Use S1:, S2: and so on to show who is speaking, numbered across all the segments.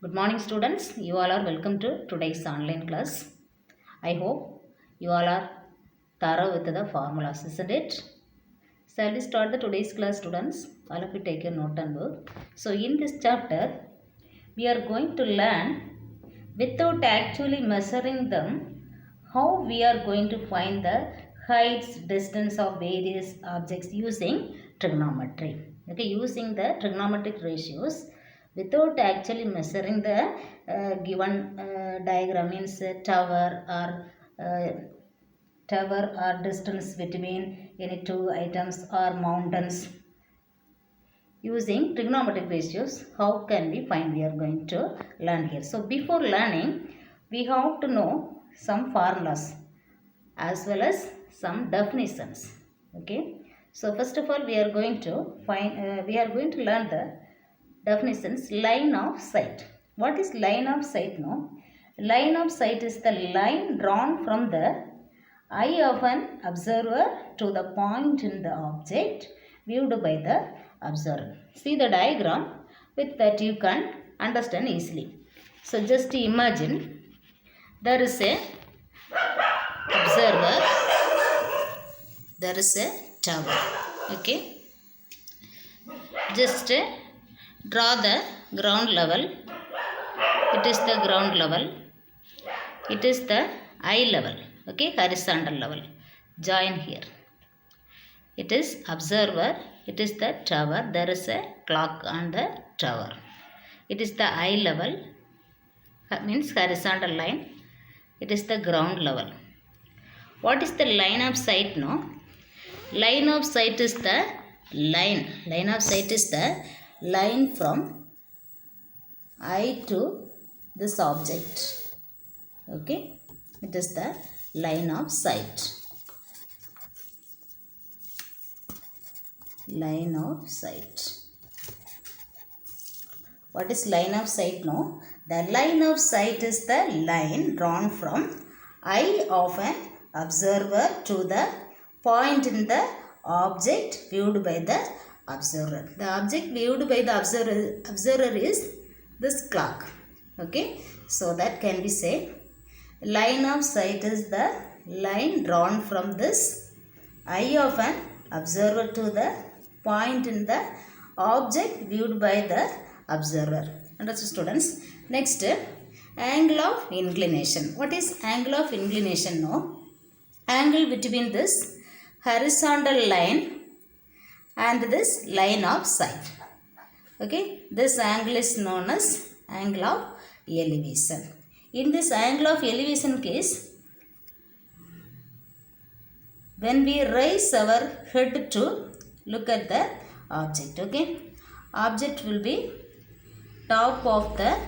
S1: Good morning, students. You all are welcome to today's online class. I hope you all are thorough with the formulas, isn't it? Shall we start the today's class, students? All of you take your note and book. So, in this chapter, we are going to learn without actually measuring them how we are going to find the heights, distance of various objects using trigonometry. Okay, using the trigonometric ratios without actually measuring the given diagram means tower or distance between any two items or mountains using trigonometric ratios. How can we find? We are going to learn here. So before learning, we have to know some formulas as well as some definitions. Okay, so first of all we are going to learn the definitions. Line of sight. What is line of sight? No, line of sight is the line drawn from the eye of an observer to the point in the object viewed by the observer. See the diagram, with that you can understand easily. So just imagine there is a observer, there is a tower. Okay, just draw the ground level. It is the ground level, it is the eye level. Okay, horizontal level. Join here. It is observer, it is the tower, there is a clock on the tower. It is the eye level, means horizontal line. It is the ground level. What is the line of sight? No, line of sight is the line of sight is the line from eye to this object. Okay, it is the line of sight. Line of sight. What is line of sight? No, the line of sight is the line drawn from eye of an observer to the point in the object viewed by the observer. The object viewed by the observer is this clock. Okay, so that can be said, line of sight is the line drawn from this eye of an observer to the point in the object viewed by the observer. Understood, students? Next, angle of inclination. What is angle of inclination? No, angle between this horizontal line and this line of sight. Okay, this angle is known as angle of elevation. In this angle of elevation case, when we raise our head to look at the object, okay, object will be top of the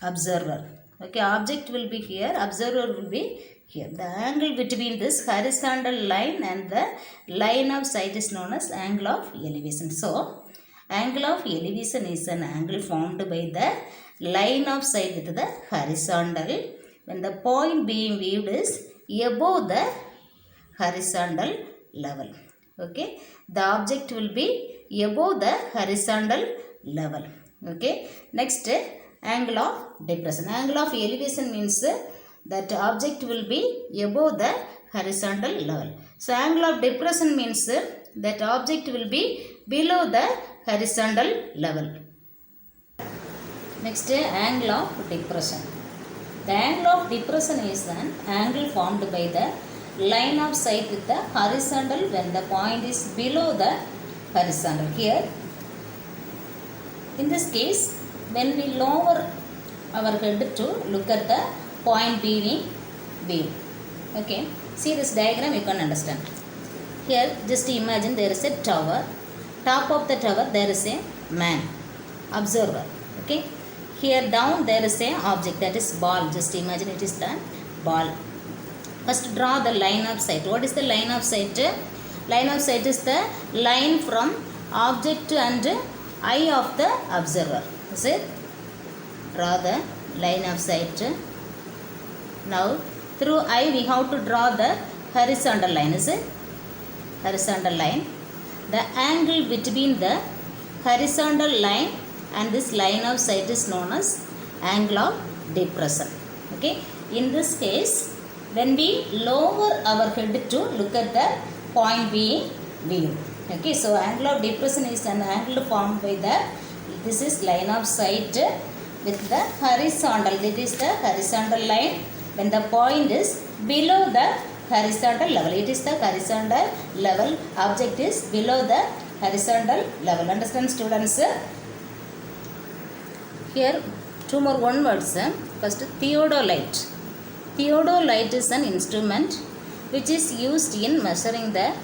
S1: observer. Okay, object will be here, observer will be here. The angle between this horizontal line and the line of sight is known as angle of elevation. So angle of elevation is an angle formed by the line of sight with the horizontal when the point being viewed is above the horizontal level. Okay, the object will be above the horizontal level. Okay, next, angle of depression. Angle of elevation means that object will be above the horizontal level. So angle of depression means that object will be below the horizontal level. Next, angle of depression. The angle of depression is an angle formed by the line of sight with the horizontal when the point is below the horizontal. Here, in this case, when we lower our head to look at the point being viewed. Okay, see this diagram, you can understand. Here, just imagine there is a tower. Top of the tower there is a man, observer. Okay, here down there is a object, that is ball. Just imagine it is the ball. First draw the line of sight. What is the line of sight? Line of sight is the line from object and eye of the observer. Is it? Draw the line of sight. Now through eye we have to draw the horizontal line. Is it? Horizontal line. The angle between the horizontal line and this line of sight is known as angle of depression. Okay, in this case, when we lower our head to look at the point being viewed. Okay, so angle of depression is an angle formed by the, this is line of sight with the horizontal, that is the horizontal line when the point is below the horizontal level. It is the horizontal level, object is below the horizontal level. Understand, students? Here two more one words. First, theodolite. Theodolite is an instrument which is used in measuring the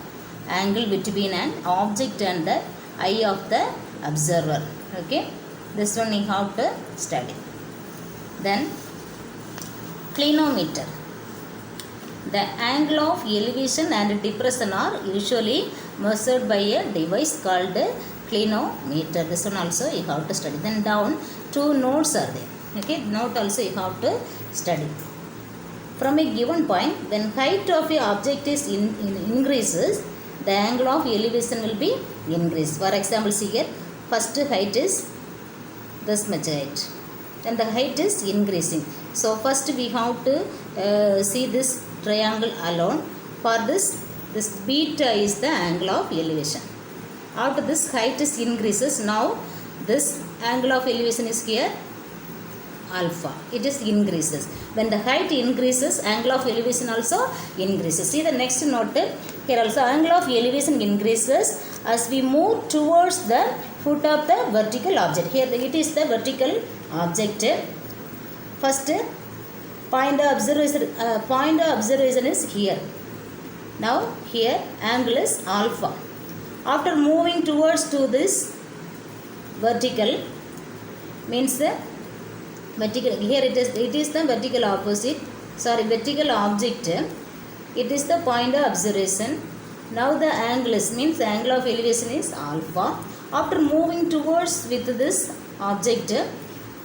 S1: angle between an object and the eye of the observer. Okay, this one you have to study. Then clinometer. The angle of elevation and depression are usually measured by a device called clinometer. This one also you have to study. Then down two notes are there. Okay, note also you have to study. From a given point, when height of a object is increases, the angle of elevation will be increased. For example, see here, first height is this much height. Then the height is increasing. So first we have to see this triangle alone. For this beta is the angle of elevation. After this height is increases, now this angle of elevation is here alpha. It is increases. When the height increases, angle of elevation also increases. See the next note. Here also angle of elevation increases as we move towards the foot of the vertical object. Here it is the vertical object. First point of observation is here. Now here angle is alpha. After moving towards to this vertical, means the vertical, here it is the vertical opposite, vertical object. It is the point of observation. Now the angle is, means the angle of elevation is alpha. After moving towards with this object,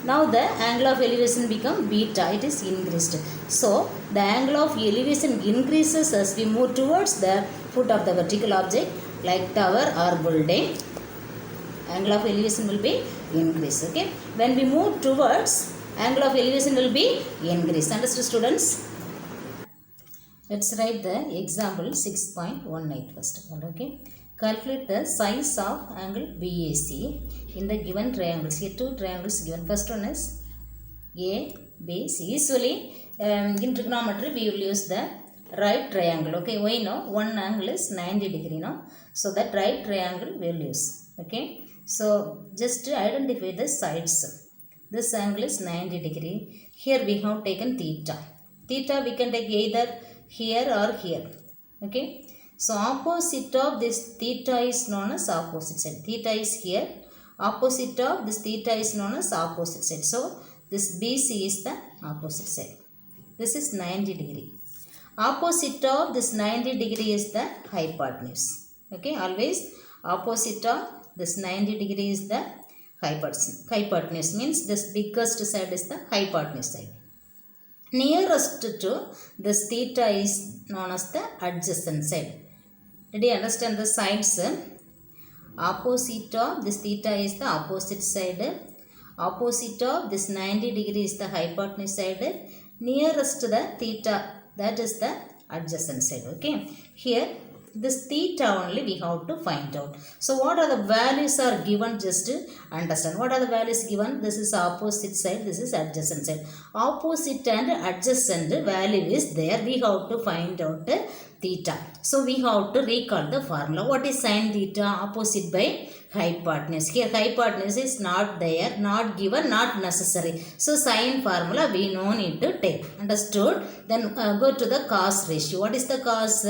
S1: now the angle of elevation become beta. It is increased. So the angle of elevation increases as we move towards the foot of the vertical object, like tower or building. Angle of elevation will be increased. Okay, when we move towards, angle of elevation will be increased. Understood, students? Let's write the example 6.18 first of all. Okay, calculate the size of angle BAC in the given triangles. Here two triangles given. First one is ABC. Usually in trigonometry we will use the right triangle. Okay, why now? One angle is 90 degree now, so that right triangle we will use. Okay, so just to identify the sides. This angle is 90 degree. Here we have taken theta. Theta we can take either here or here. Okay, so opposite of this theta is known as opposite side. Theta is here. Opposite of this theta is known as opposite side. So this BC is the opposite side. This is 90 degree. Opposite of this 90 degree is the hypotenuse. Okay, always opposite of this 90 degree is the hypotenuse, means this biggest side is the hypotenuse side. Nearest to this theta is known as the adjacent side. Did you understand the sides? Opposite of this theta is the opposite side. Opposite of this 90 degree is the hypotenuse side. Nearest to the theta, that is the adjacent side. Okay, here this theta only we have to find out. So what are the values are given, just to understand. What are the values given? This is opposite side, this is adjacent side. Opposite and adjacent value is there. We have to find out theta. So we have to recall the formula. What is sin theta? Opposite by hypotenuse. Here hypotenuse is not there, not given, not necessary. So sin formula we no need to take. Understood? Then go to the cos ratio. What is the cos?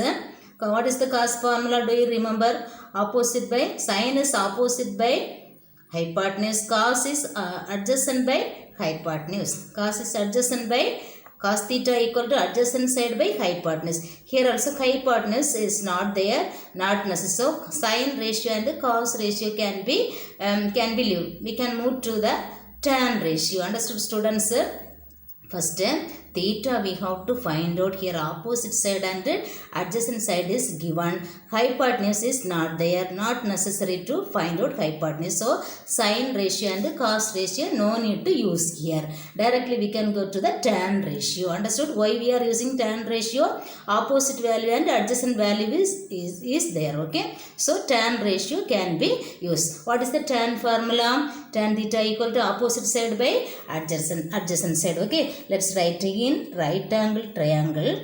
S1: What is the cos formula? Do you remember? Opposite by, sin is opposite by hypotenuse. Cos is adjacent by hypotenuse. Cos is adjacent by, cos theta equal to adjacent side by hypotenuse. Here also hypotenuse is not there, not necessary. So sin ratio and the cos ratio can be lived. We can move to the tan ratio. Understood, students? First, theta we have to find out here. Opposite side and adjacent side is given. Hypotenuse is not there. Not necessary to find out hypotenuse. So sine ratio and cos ratio no need to use here. Directly we can go to the tan ratio. Understood why we are using tan ratio? Opposite value and adjacent value is there. Okay. So tan ratio can be used. What is the tan formula? Tan theta equal to opposite side by adjacent side. Okay. Let's write in right angle triangle.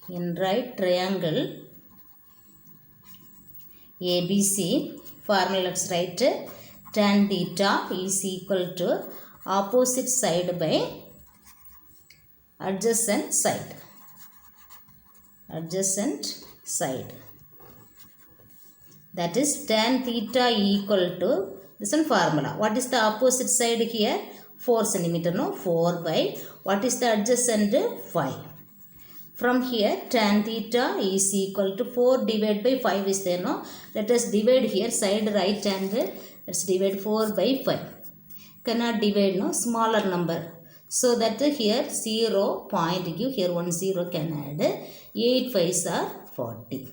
S1: In right triangle ABC formula, let's write tan theta is equal to opposite side by adjacent side. Adjacent side. That is tan theta equal to this one formula. What is the opposite side here? 4 centimeter. No, 4 by what is the adjacent? 5. From here tan theta is equal to 4 divided by 5 is there. No, let us divide here side right hand. Let's divide 4 by 5. Cannot divide, no, smaller number. So that here 0 point give, here 1 0 can add. 8 5s are 40.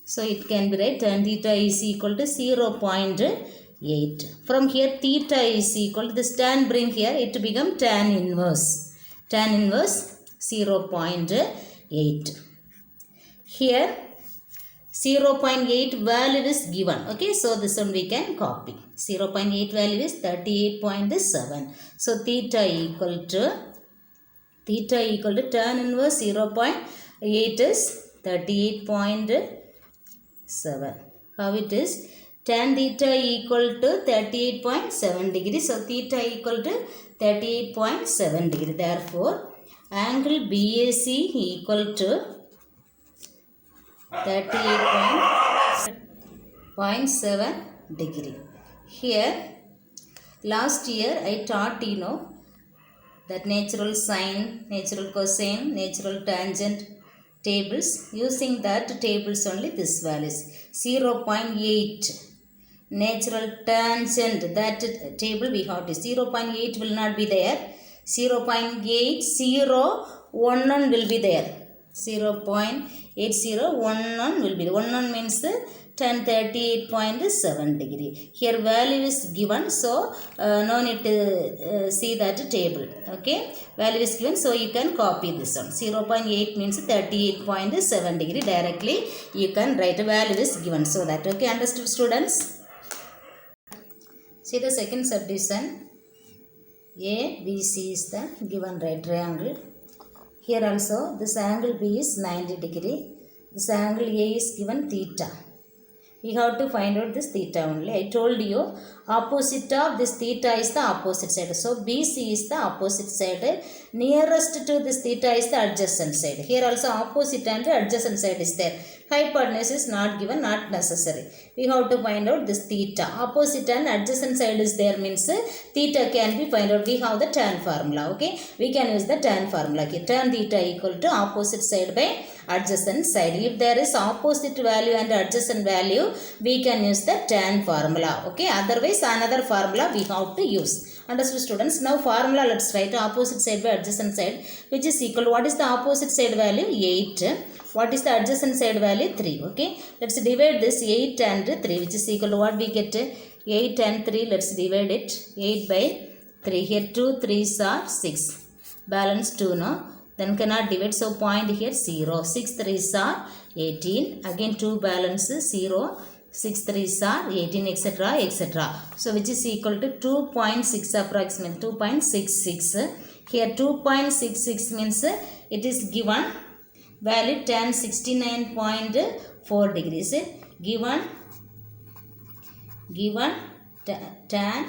S1: So it can be right tan theta is equal to 0.8. From here theta is equal to this tan bring here, it become tan inverse. Tan inverse 0.8. Here 0.8 value is given. Okay, so this one we can copy. 0.8 value is 38.7. So theta equal to tan inverse 0.8 is 38.7. How it is? Tan theta equal to 38.7 degree. So theta equal to 38.7 degree. Therefore angle BAC equal to 38.7 degree. Here last year I taught that natural sine, natural cosine, natural tangent tables. Using that tables only this values 0.8 natural tangent, that table we have to 0.8 will not be there. 0.80 11 will be there. 0.8011 will be. 11 means tan 38.7 degree. Here value is given, so no need to see that table. Okay, value is given, so you can copy this one. 0.8 means 38.7 degree. Directly you can write value is given, so that. Okay, understood students? See the second subdivision. ABC is the given right triangle. Here also this angle B is 90 degree. This angle A is given theta. We have to find out this theta only. I told you opposite of this theta is the opposite side. So BC is the opposite side. Nearest to this theta is the adjacent side. Here also opposite and adjacent side is there. Hypotenuse is not given, not necessary. We have to find out this theta. Opposite and adjacent side is there means theta can be find out. We have the tan formula. Okay, we can use the tan formula. Okay, tan theta equal to opposite side by adjacent side. If there is opposite value and adjacent value, we can use the tan formula. Okay, otherwise another formula we have to use. Understood students? Now formula, let's write opposite side by adjacent side, which is equal. What is the opposite side value? 8. What is the adjacent side value? 3. Okay, let's divide this 8 and 3, which is equal to what we get? 8 and 3. Let's divide it. 8 by 3. Here 2 3s are 6. Balance 2, no? Then cannot divide, so point here 0. 6 3s are 18. Again 2 balance 0. 6 3s are 18, etc. etc. So which is equal to 2.6 approximate. 2.66. Here 2.66 means it is given value tan 69.4 degrees. Given tan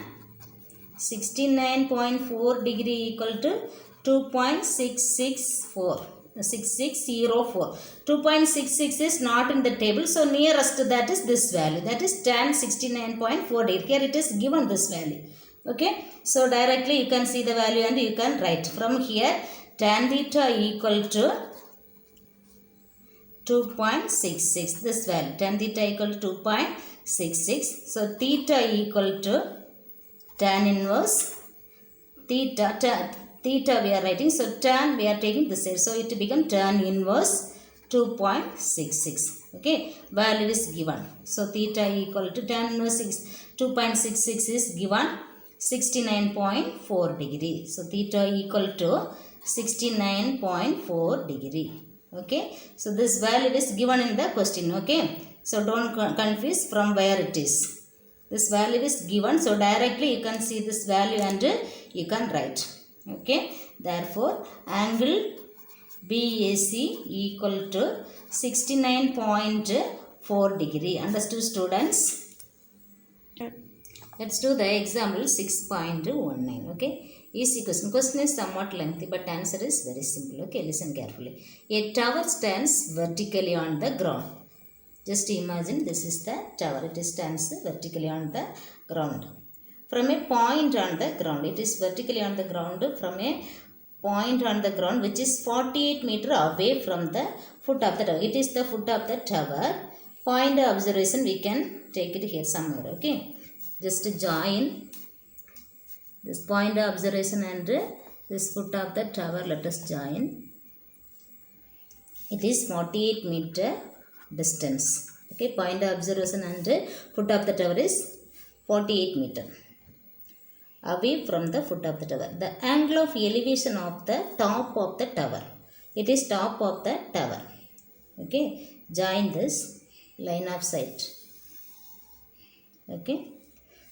S1: 69.4 degree equal to 2.664. 6604. 2.66 is not in the table, so nearest to that is this value, that is tan 69.4 degree. Here it is given this value. Okay, so directly you can see the value and you can write. From here tan theta equal to 2.66, this value tan theta equal to 2.66. So theta equal to tan inverse theta theta we are writing, so tan we are taking this side, so it become tan inverse 2.66. Okay, value is given, so theta equal to tan inverse 2.66 is given 69.4 degree. So theta equal to 69.4 degree. Okay, so this value is given in the question. Okay, so don't confuse from where it is. This value is given, so directly you can see this value and you can write. Okay, therefore angle BAC equal to 69.4 degree. Understood, students? Let's do the example 6.19. Okay, easy question. Question is somewhat lengthy, but answer is very simple. Okay, listen carefully. A tower stands vertically on the ground. Just imagine this is the tower. It stands vertically on the ground. From a point on the ground, it is vertically on the ground from a point on the ground which is 48 meter away from the foot of the tower. It is the foot of the tower. Point of observation we can take it here somewhere. Okay, just join this point of observation and this foot of the tower. Let us join. It is 48 meter distance. Okay, point of observation and foot of the tower is 48 meter away from the foot of the tower. The angle of elevation of the top of the tower. It is top of the tower. Okay, join this line of sight. Okay,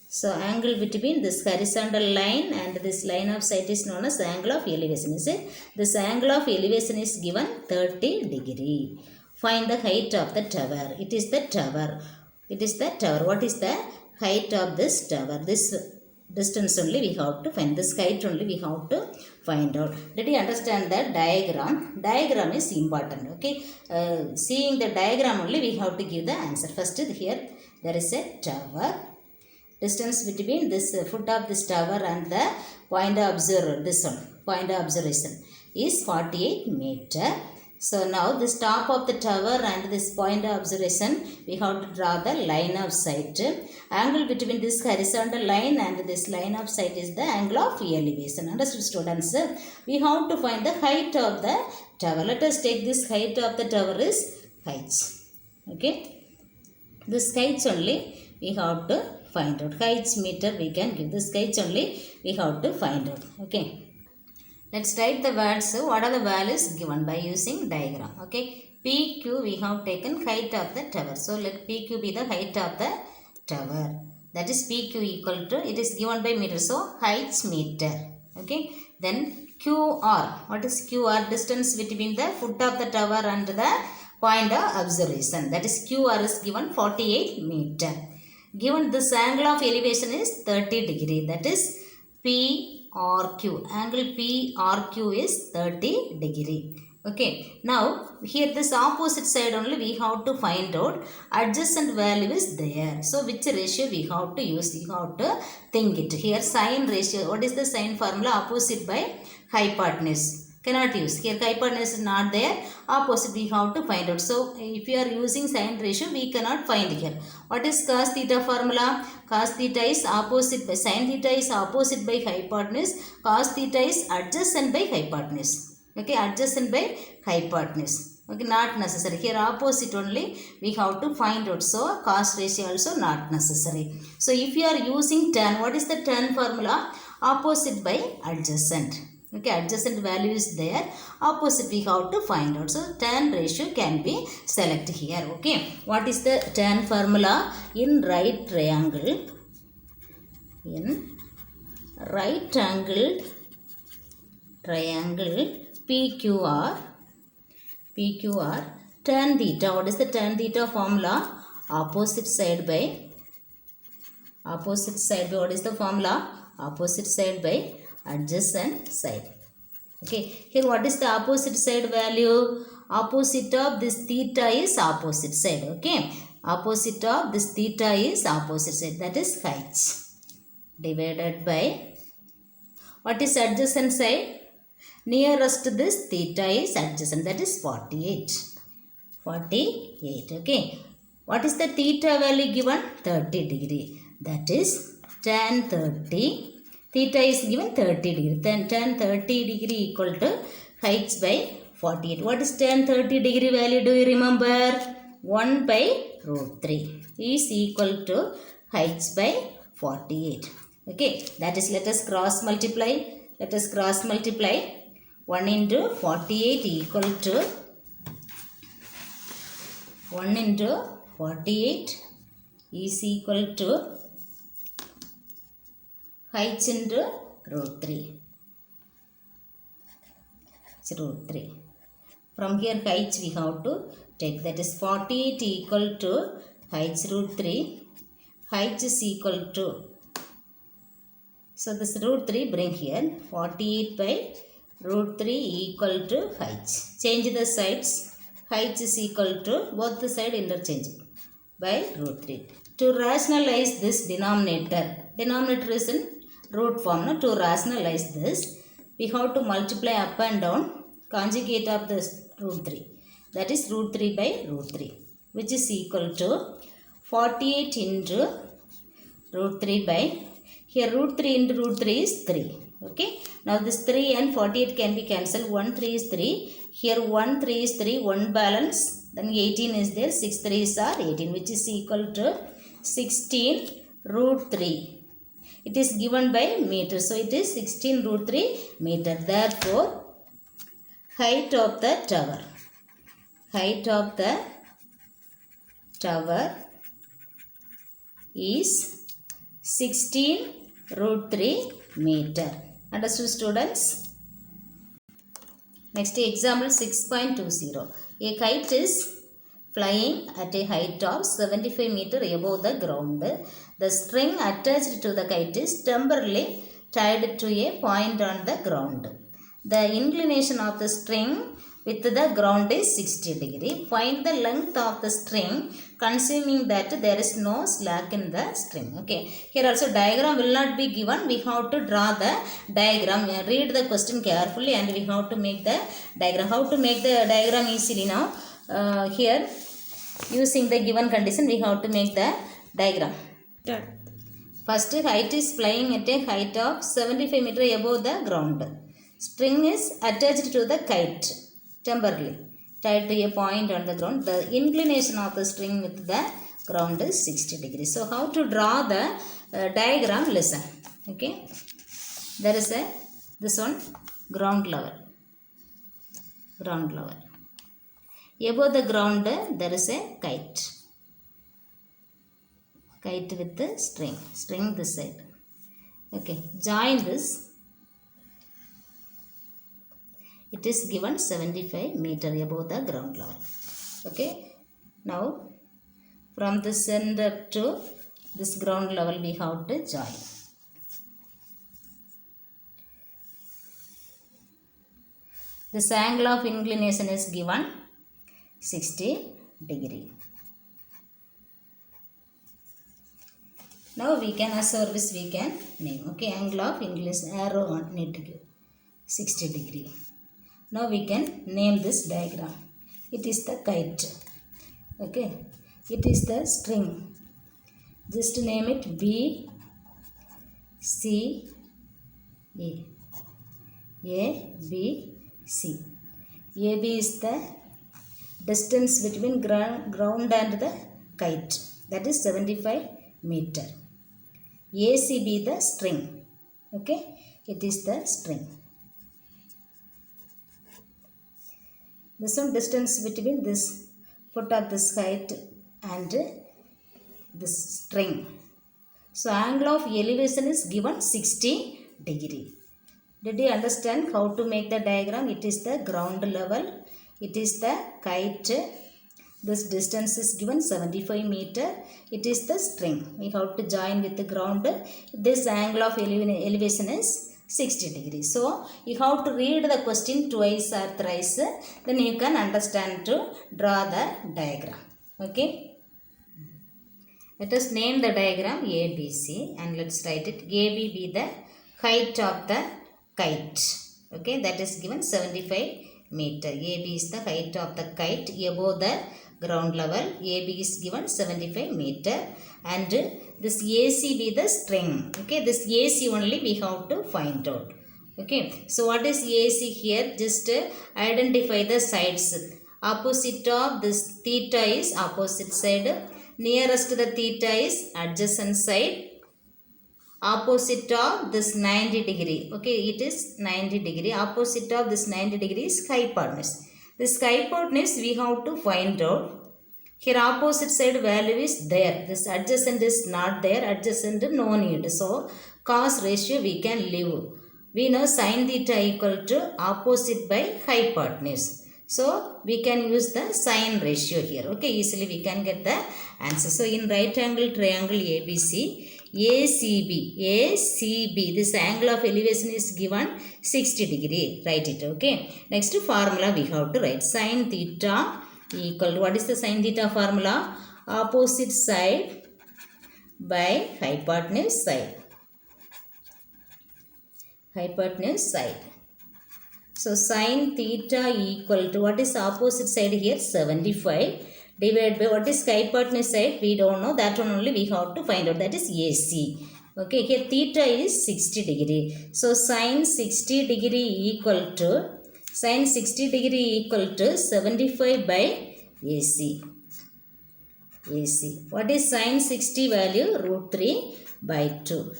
S1: so angle between this horizontal line and this line of sight is known as angle of elevation. Is it? This angle of elevation is given 30 degree. Find the height of the tower. It is the tower. It is the tower. What is the height of this tower? This distance only we have to find. This height only we have to find out. Did you understand the diagram? Diagram is important. Okay, seeing the diagram only we have to give the answer. First here there is a tower. Distance between this foot of this tower and the point of point of observation is 48 meter. So now this top of the tower and this point of observation we have to draw the line of sight. Angle between this horizontal line and this line of sight is the angle of elevation. Understood, students? We have to find the height of the tower. Let us take this height of the tower is height. Okay, this height only we have to find out. Height meter we can give. This height only we have to find out. Okay, let's write the words. What are the values given by using diagram? Okay, PQ we have taken height of the tower. So let PQ be the height of the tower. That is PQ equal to, it is given by meter, so height meter. Okay, then QR. What is QR? Distance between the foot of the tower and the point of observation. That is QR is given 48 meter. Given this angle of elevation is 30 degree. That is PRQ. Angle PRQ is 30 degree. Okay, now here this opposite side only we have to find out. Adjacent value is there. So which ratio we have to use? We have to think it. Here sine ratio. What is the sine formula? Opposite by hypotenuse. Cannot use. Here hypotenuse is not there. Opposite we have to find out. So if you are using sine ratio we cannot find here. What is cos theta formula? Cos theta is opposite by, sine theta is opposite by hypotenuse. Cos theta is adjacent by hypotenuse. Okay, adjacent by hypotenuse. Okay, not necessary. Here opposite only we have to find out. So cos ratio also not necessary. So if you are using tan, what is the tan formula? Opposite by adjacent. Okay, adjacent value is there. Opposite we have to find out. So tan ratio can be selected here. Okay, what is the tan formula? In right triangle, in right angled triangle PQR tan theta. What is the tan theta formula? Opposite side by what is the formula? Opposite side by adjacent side. Okay, here what is the opposite side value? Opposite of this theta is opposite side. Okay, opposite of this theta is opposite side. That is height divided by what is adjacent side? Nearest to this theta is adjacent. That is 48. Okay, what is the theta value given? 30 degree. That is tan 30 Theta is given 30 degree. Then tan 30 degree equal to heights by 48. What is tan 30 degree value? Do you remember? 1 by root 3 is equal to heights by 48. Okay, that is, let us cross multiply. Let us cross multiply. 1 into 48 equal to 1 into 48 is equal to heights into root 3. It's root 3. From here heights we have to take, that is 48 equal to heights root 3. Heights is equal to, so this root 3 bring here, 48 by root 3 equal to heights. Change the sides. Heights is equal to, both the side interchangeable, by root 3. To rationalize this denominator is in root form. No? To rationalize this, we have to multiply up and down conjugate of this root 3. That is root 3 by root 3, which is equal to 48 into root 3 by, here root 3 into root 3 is 3. Okay. Now this 3 and 48 can be cancelled. 1 3 is 3. Here 1 3 is 3. 1 balance. Then 18 is there. 6 3s are 18, which is equal to 16 root 3. It is given by meter. So it is 16 root 3 meter. Therefore, height of the tower is 16 root 3 meter. Understood, students? Next example 6.20. A kite is flying at a height of 75 meter above the ground. The string attached to the kite is temporarily tied to a point on the ground. The inclination of the string with the ground is 60 degree. Find the length of the string consuming that there is no slack in the string. Okay. Here also diagram will not be given. We have to draw the diagram. Read the question carefully and we have to make the diagram. How to make the diagram easily now? Here using the given condition we have to make the diagram.
S2: Done.
S1: First, height is flying at a height of 75 meter above the ground. String is attached to the kite temporarily tied to a point on the ground. The inclination of the string with the ground is 60 degrees. So how to draw the diagram? Listen. Okay. There is this one ground level. Above the ground there is a kite. Kite with the string this side. Okay. Join this. It is given 75 meter above the ground level. Okay. Now from the center to this ground level we have to join. This angle of inclination is given 60 degree. Now we can, as service we can name. Okay, angle of inclination, arrow on need to give 60 degree. Now we can name this diagram. It is the kite. Okay, it is the string. Just name it B C A. A B C. AB is the distance between ground and the kite. That is 75 meter. ACB the string. Okay, it is the string. This one distance between this foot of this kite and this string. So angle of elevation is given 60 degree. Did you understand how to make the diagram? It is the ground level. It is the kite. This distance is given 75 meter. It is the string. We have to join with the ground. This angle of elevation is 60 degrees. So you have to read the question twice or thrice. Then you can understand to draw the diagram. Okay. Let us name the diagram ABC and let's write it. AB be the height of the kite. Okay, that is given 75 meter. AB is the height of the kite above the ground level. AB is given 75 meter and this AC be the string. Okay, this AC only we have to find out. Okay, so what is AC here? Just identify the sides. Opposite of this theta is opposite side. Nearest to the theta is adjacent side. Opposite of this 90 degree. Okay, it is 90 degree. Opposite of this 90 degree is hypotenuse. This hypotenuse we have to find out. Here opposite side value is there. This adjacent is not there. Adjacent no need. So cos ratio we can leave. We know sin theta equal to opposite by hypotenuse. So we can use the sin ratio here. Okay, easily we can get the answer. So in right angle triangle ABC, ACB, this angle of elevation is given 60 degree. Write it. Okay. Next formula we have to write sin theta equal to, what is the sin theta formula? Opposite side by hypotenuse side. Hypotenuse side. So sin theta equal to, what is opposite side here? 75 divided by, what is hypotenuse side? We don't know. That one only we have to find out. That is AC. Okay, here theta is 60 degree. So sin 60 degree equal to 75 by AC. What is sin 60 value? Root 3 by 2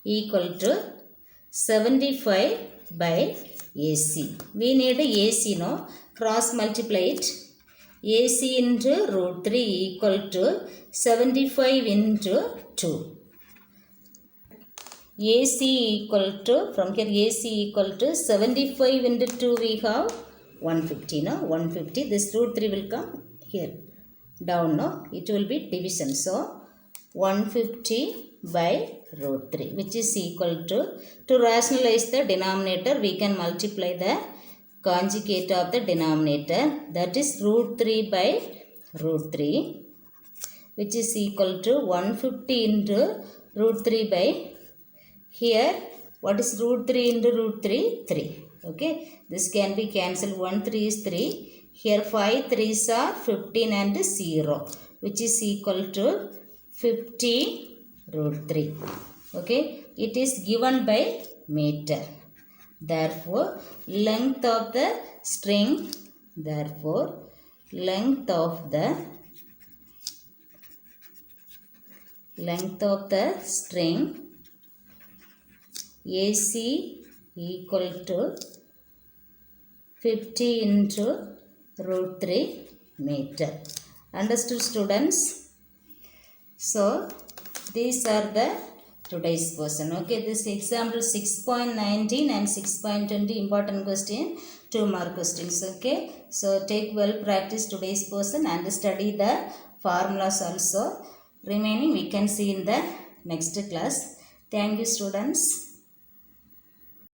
S1: equal to 75 by AC. We need AC, no? Cross multiply it. AC into root 3 equal to 75 into 2. AC equal to, from here AC equal to 75 into 2 we have 150, no? 150. This root 3 will come here. Down, no? It will be division. So 150 by root 3, which is equal to rationalize the denominator, we can multiply the conjugate of the denominator, that is root 3 by root 3, which is equal to 150 into root 3 by, here what is root 3 into root 3? 3. Okay, this can be cancelled. 1 3 is 3. Here 5 3s are 15 and 0, which is equal to 50 root 3. Okay, it is given by meter. Therefore, length of the string, length of the string AC equal to 50 into root 3 meter. Understood, students? So these are the today's question. Okay, this example 6.19 and 6.20 important question, 2 mark questions. Okay, so take well practice today's question and study the formulas also. Remaining we can see in the next class. Thank you, students.